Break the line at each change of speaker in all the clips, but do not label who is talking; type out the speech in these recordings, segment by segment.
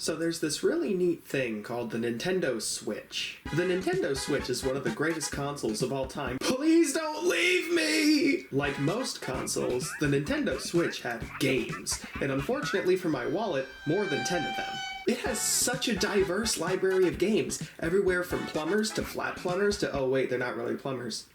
So there's this really neat thing called the Nintendo Switch. The Nintendo Switch is one of the greatest consoles of all time. Please don't leave me! Like most consoles, the Nintendo Switch had games, and unfortunately for my wallet, more than 10 of them. It has such a diverse library of games, everywhere from plumbers to flat plumbers to, oh wait, they're not really plumbers,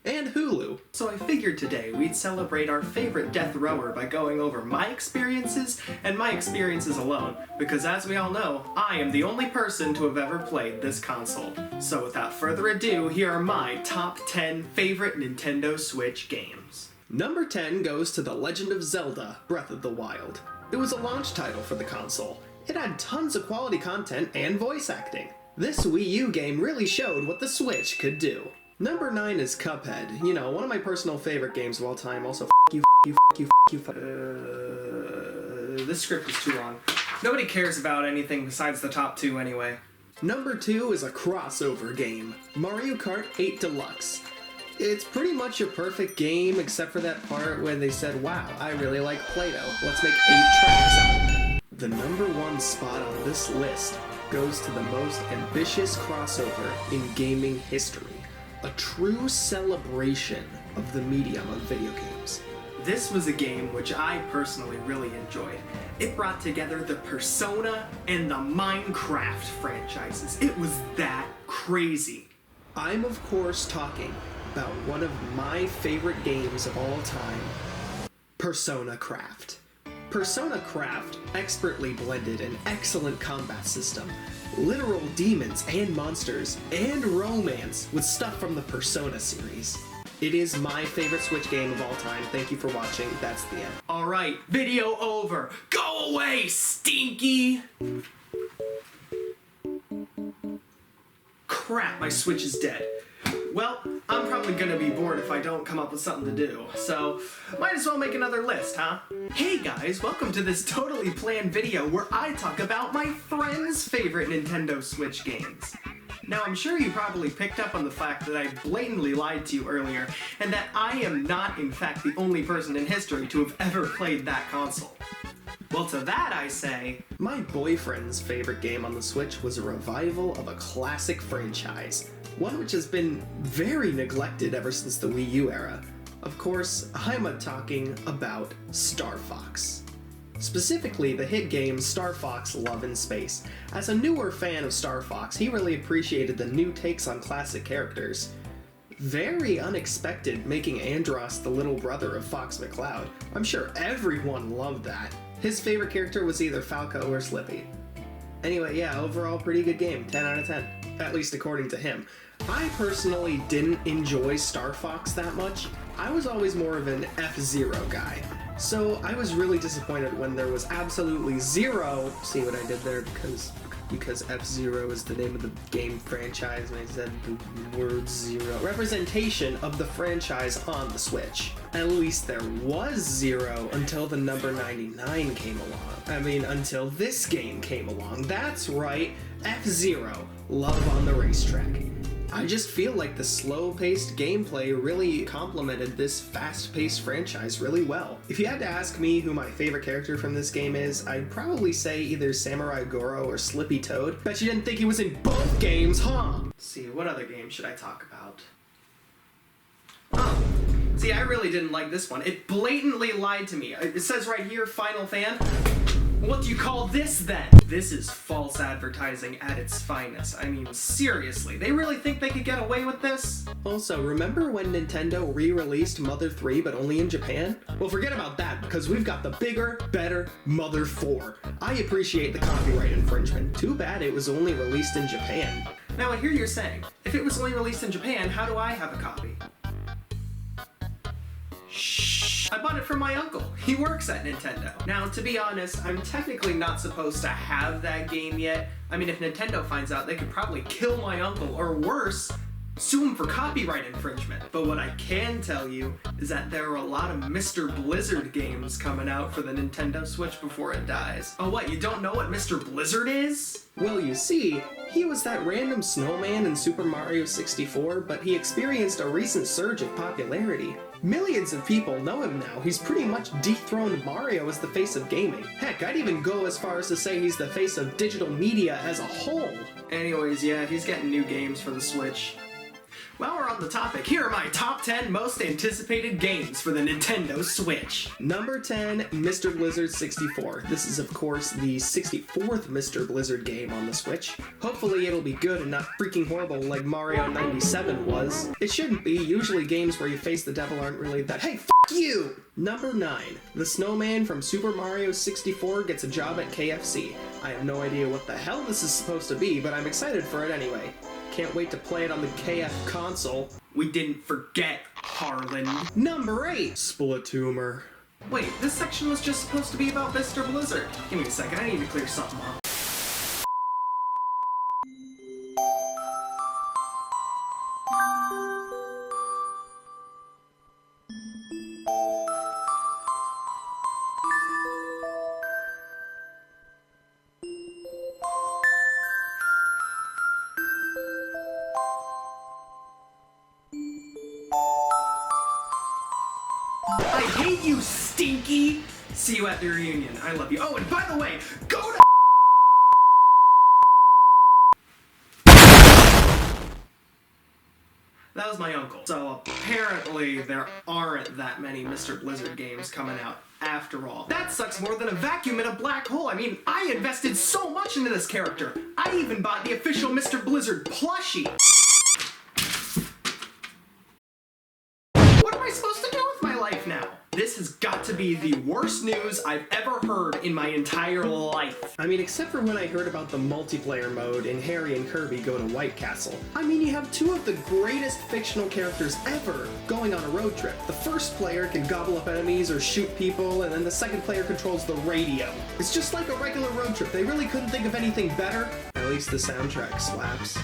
and Hulu. So I figured today we'd celebrate our favorite death rower by going over my experiences and my experiences alone, because as we all know, I am the only person to have ever played this console. So without further ado, here are my top 10 favorite Nintendo Switch games. Number 10 goes to The Legend of Zelda: Breath of the Wild. It was a launch title for the console. It had tons of quality content and voice acting. This Wii U game really showed what the Switch could do. Number 9 is Cuphead. You know, one of my personal favorite games of all time. Also, this script is too long. Nobody cares about anything besides the top 2 anyway. Number 2 is a crossover game, Mario Kart 8 Deluxe. It's pretty much a perfect game except for that part where they said, wow, I really like Play-Doh. Let's make 8 tracks out of it. The number 1 spot on this list goes to the most ambitious crossover in gaming history. A true celebration of the medium of video games. This was a game which I personally really enjoyed. It brought together the Persona and the Minecraft franchises. It was that crazy. I'm of course talking about one of my favorite games of all time, Persona Craft. Persona Craft expertly blended an excellent combat system, literal demons and monsters, and romance with stuff from the Persona series. It is my favorite Switch game of all time. Thank you for watching. That's the end. Alright, video over. Go away, stinky! Crap, my Switch is dead. Well, I'm probably gonna be bored if I don't come up with something to do, so might as well make another list, huh? Hey guys, welcome to this totally planned video where I talk about my friends' favorite Nintendo Switch games. Now, I'm sure you probably picked up on the fact that I blatantly lied to you earlier, and that I am not, in fact, the only person in history to have ever played that console. Well, to that I say, my boyfriend's favorite game on the Switch was a revival of a classic franchise, one which has been very neglected ever since the Wii U era. Of course, I'm talking about Star Fox. Specifically, the hit game Star Fox Love in Space. As a newer fan of Star Fox, he really appreciated the new takes on classic characters. Very unexpected, making Andros the little brother of Fox McCloud. I'm sure everyone loved that. His favorite character was either Falco or Slippy. Anyway, yeah, overall pretty good game, 10 out of 10. At least according to him. I personally didn't enjoy Star Fox that much. I was always more of an F-Zero guy. So I was really disappointed when there was absolutely zero, see what I did there, because F-Zero is the name of the game franchise, and I said the word zero. Representation of the franchise on the Switch. At least there was zero until the number 99 came along. I mean, until this game came along. That's right, F-Zero, Love on the Racetrack. I just feel like the slow-paced gameplay really complemented this fast-paced franchise really well. If you had to ask me who my favorite character from this game is, I'd probably say either Samurai Goro or Slippy Toad. Bet you didn't think he was in both games, huh? Let's see, what other game should I talk about? Oh, see, I really didn't like this one. It blatantly lied to me. It says right here, Final Fan. What do you call this then? This is false advertising at its finest. I mean, seriously, they really think they could get away with this? Also, remember when Nintendo re-released Mother 3 but only in Japan? Well, forget about that because we've got the bigger, better Mother 4. I appreciate the copyright infringement. Too bad it was only released in Japan. Now I hear you're saying, if it was only released in Japan, how do I have a copy? Shh. I bought it from my uncle. He works at Nintendo. Now, to be honest, I'm technically not supposed to have that game yet. I mean, if Nintendo finds out, they could probably kill my uncle, or worse, sue him for copyright infringement. But what I can tell you is that there are a lot of Mr. Blizzard games coming out for the Nintendo Switch before it dies. Oh what, you don't know what Mr. Blizzard is? Well, you see, he was that random snowman in Super Mario 64, but he experienced a recent surge of popularity. Millions of people know him now. He's pretty much dethroned Mario as the face of gaming. Heck, I'd even go as far as to say he's the face of digital media as a whole. Anyways, yeah, he's getting new games for the Switch. While we're on the topic, here are my top 10 most anticipated games for the Nintendo Switch. Number 10, Mr. Blizzard 64. This is, of course, the 64th Mr. Blizzard game on the Switch. Hopefully it'll be good and not freaking horrible like Mario 97 was. It shouldn't be. Usually games where you face the devil aren't really that, hey, f*** you! Number 9, the snowman from Super Mario 64 gets a job at KFC. I have no idea what the hell this is supposed to be, but I'm excited for it anyway. Can't wait to play it on the KF console. We didn't forget Harland. Number 8, Splatoon. Wait, this section was just supposed to be about Mr. Blizzard. Give me a second, I need to clear something up. I hate you, Stinky! See you at the reunion. I love you. Oh, and by the way, go to That was my uncle. So apparently there aren't that many Mr. Blizzard games coming out after all. That sucks more than a vacuum in a black hole. I mean, I invested so much into this character. I even bought the official Mr. Blizzard plushie. What am I supposed to do with my life now? This has got to be the worst news I've ever heard in my entire life. I mean, except for when I heard about the multiplayer mode in Harry and Kirby Go to White Castle. I mean, you have two of the greatest fictional characters ever going on a road trip. The first player can gobble up enemies or shoot people, and then the second player controls the radio. It's just like a regular road trip. They really couldn't think of anything better. At least the soundtrack slaps.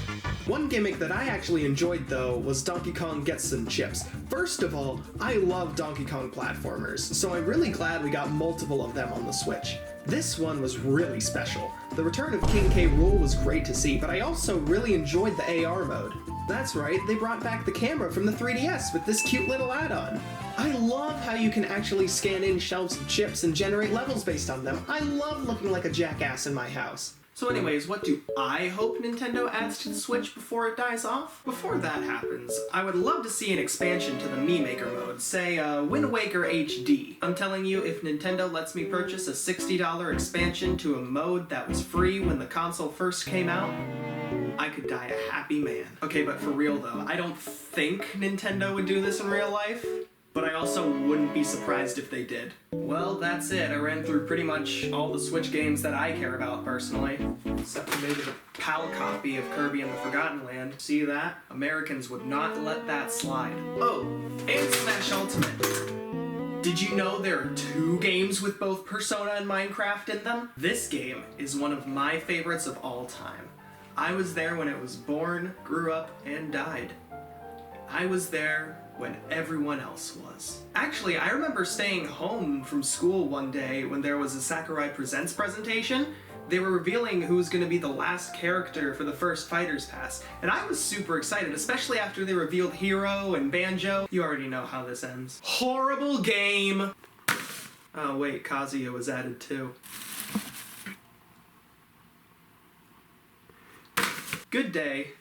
One gimmick that I actually enjoyed, though, was Donkey Kong Gets Some Chips. First of all, I love Donkey Kong platformers, so I'm really glad we got multiple of them on the Switch. This one was really special. The return of King K. Rool was great to see, but I also really enjoyed the AR mode. That's right, they brought back the camera from the 3DS with this cute little add-on. I love how you can actually scan in shelves of chips and generate levels based on them. I love looking like a jackass in my house. So anyways, what do I hope Nintendo adds to the Switch before it dies off? Before that happens, I would love to see an expansion to the Mii Maker mode, say Wind Waker HD. I'm telling you, if Nintendo lets me purchase a $60 expansion to a mode that was free when the console first came out, I could die a happy man. Okay, but for real though, I don't think Nintendo would do this in real life. But I also wouldn't be surprised if they did. Well, that's it. I ran through pretty much all the Switch games that I care about personally. Except for maybe the PAL copy of Kirby and the Forgotten Land. See that? Americans would not let that slide. Oh, and Smash Ultimate. Did you know there are 2 games with both Persona and Minecraft in them? This game is one of my favorites of all time. I was there when it was born, grew up, and died. I was there when everyone else was. Actually, I remember staying home from school one day when there was a Sakurai Presents presentation. They were revealing who was going to be the last character for the first Fighter's Pass, and I was super excited, especially after they revealed Hero and Banjo. You already know how this ends. Horrible game! Oh wait, Kazuya was added too. Good day.